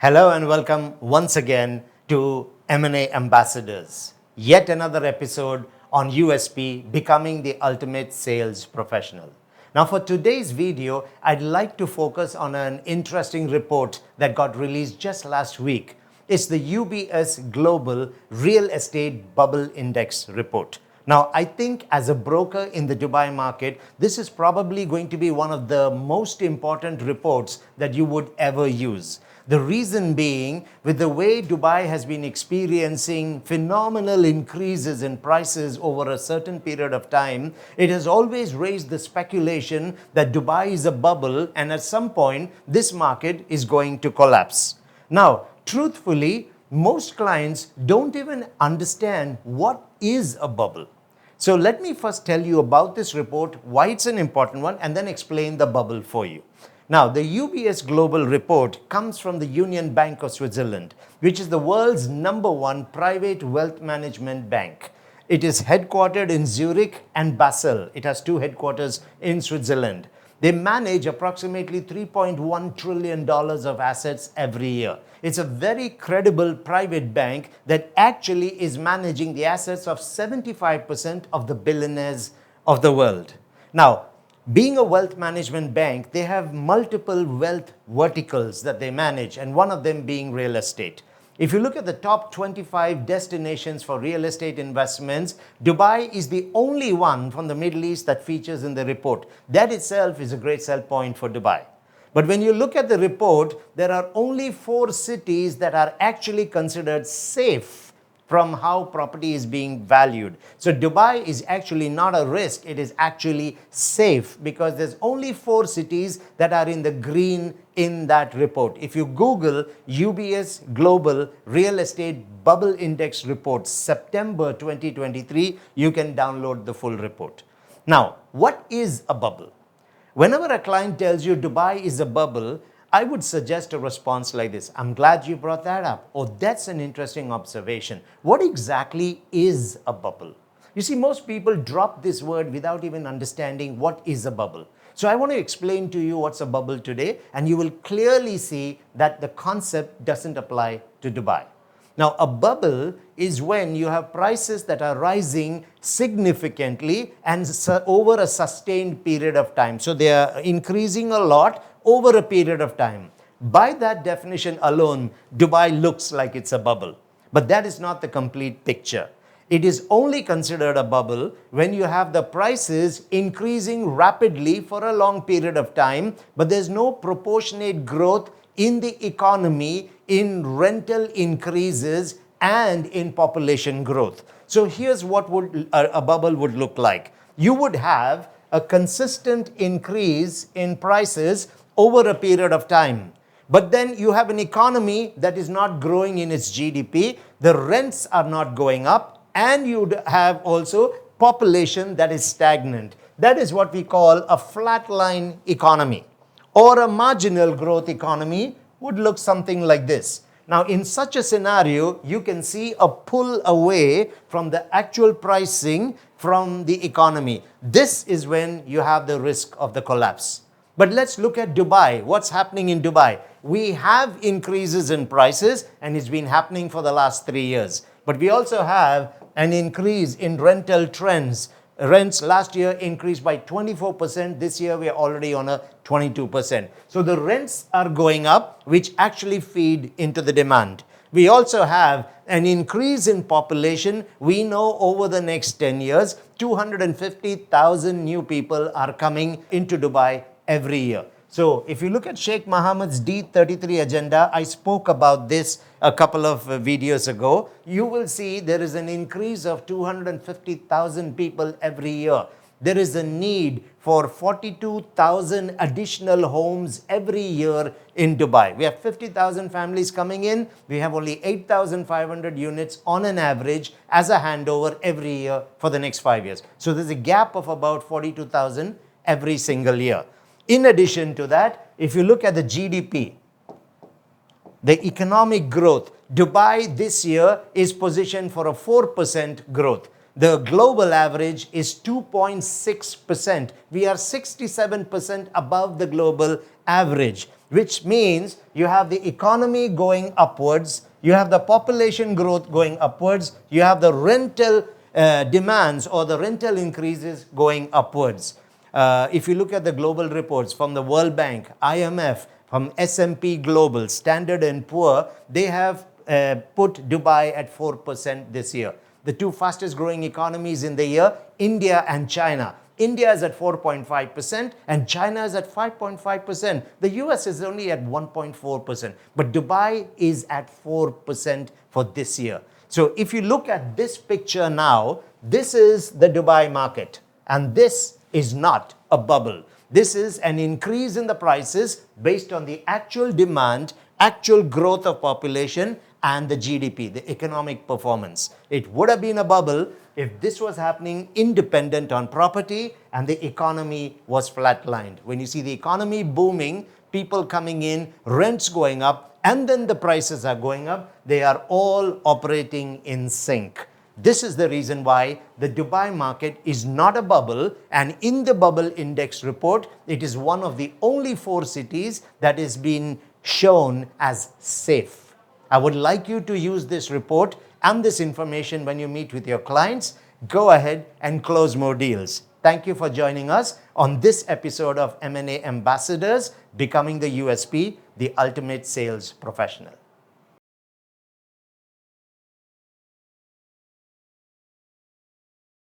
Hello and welcome once again to M&A Ambassadors. Yet another episode on USP, Becoming the Ultimate Sales Professional. Now for today's video, I'd like to focus on an interesting report that got released just last week. It's the UBS Global Real Estate Bubble Index report. Now, I think as a broker in the Dubai market, this is probably going to be one of the most important reports that you would ever use. The reason being, with the way Dubai has been experiencing phenomenal increases in prices over a certain period of time, it has always raised the speculation that Dubai is a bubble and at some point this market is going to collapse. Now, truthfully, most clients don't even understand what is a bubble. So let me first tell you about this report, why it's an important one, and then explain the bubble for you. Now, the UBS Global Report comes from the Union Bank of Switzerland, which is the world's #1 private wealth management bank. It is headquartered in Zurich and Basel. It has two headquarters in Switzerland. They manage approximately $3.1 trillion of assets every year. It's a very credible private bank that actually is managing the assets of 75% of the billionaires of the world. Now, being a wealth management bank, they have multiple wealth verticals that they manage, and one of them being real estate. If you look at the top 25 destinations for real estate investments, Dubai is the only one from the Middle East that features in the report. That itself is a great sell point for Dubai. But when you look at the report, there are only 4 cities that are actually considered safe from how property is being valued. So Dubai is actually not a risk, it is actually safe because there's only 4 cities that are in the green in that report. If you Google UBS Global Real Estate Bubble Index Report September 2023, you can download the full report. Now, what is a bubble? Whenever a client tells you Dubai is a bubble, I would suggest a response like this. I'm glad you brought that up. Oh, that's an interesting observation. What exactly is a bubble? You see, most people drop this word without even understanding what is a bubble. So I want to explain to you what's a bubble today, and you will clearly see that the concept doesn't apply to Dubai. Now, a bubble is when you have prices that are rising significantly and over a sustained period of time. So they are increasing a lot over a period of time. By that definition alone, Dubai looks like it's a bubble. But that is not the complete picture. It is only considered a bubble when you have the prices increasing rapidly for a long period of time, but there's no proportionate growth in the economy, in rental increases, and in population growth. So here's what a bubble would look like. You would have a consistent increase in prices over a period of time. But then you have an economy that is not growing in its GDP, the rents are not going up, and you'd have also population that is stagnant. That is what we call a flatline economy. Or a marginal growth economy would look something like this. Now, in such a scenario, you can see a pull away from the actual pricing from the economy. This is when you have the risk of the collapse. But let's look at Dubai. What's happening in Dubai? We have increases in prices, and it's been happening for the last 3 years. But we also have an increase in rental trends. Rents last year increased by 24%. This year, we are already on a 22%. So the rents are going up, which actually feed into the demand. We also have an increase in population. We know over the next 10 years, 250,000 new people are coming into Dubai every year. So if you look at Sheikh Mohammed's D33 agenda, I spoke about this a couple of videos ago. You will see there is an increase of 250,000 people every year. There is a need for 42,000 additional homes every year in Dubai. We have 50,000 families coming in. We have only 8,500 units on an average as a handover every year for the next 5 years. So there's a gap of about 42,000 every single year. In addition to that, if you look at the GDP, the economic growth, Dubai this year is positioned for a 4% growth. The global average is 2.6%. We are 67% above the global average. which means you have the economy going upwards, you have the population growth going upwards, you have the rental demands or the rental increases going upwards. If you look at the global reports from the World Bank, IMF, from S&P Global, Standard & Poor, they have put Dubai at 4% this year. The two fastest growing economies in the year, India and China. India is at 4.5% and China is at 5.5%. The US is only at 1.4%, but Dubai is at 4% for this year. So if you look at this picture now, this is the Dubai market, and this is not a bubble. This is an increase in the prices based on the actual demand, actual growth of population, and the GDP, the economic performance. It would have been a bubble if this was happening independent on property and the economy was flatlined. When you see the economy booming, people coming in, rents going up, and then the prices are going up, they are all operating in sync. This is the reason why the Dubai market is not a bubble, and in the bubble index report, it is one of the only 4 cities that is being shown as safe. I would like you to use this report and this information when you meet with your clients. Go ahead and close more deals. Thank you for joining us on this episode of M&A Ambassadors, Becoming the USP, the Ultimate Sales Professional.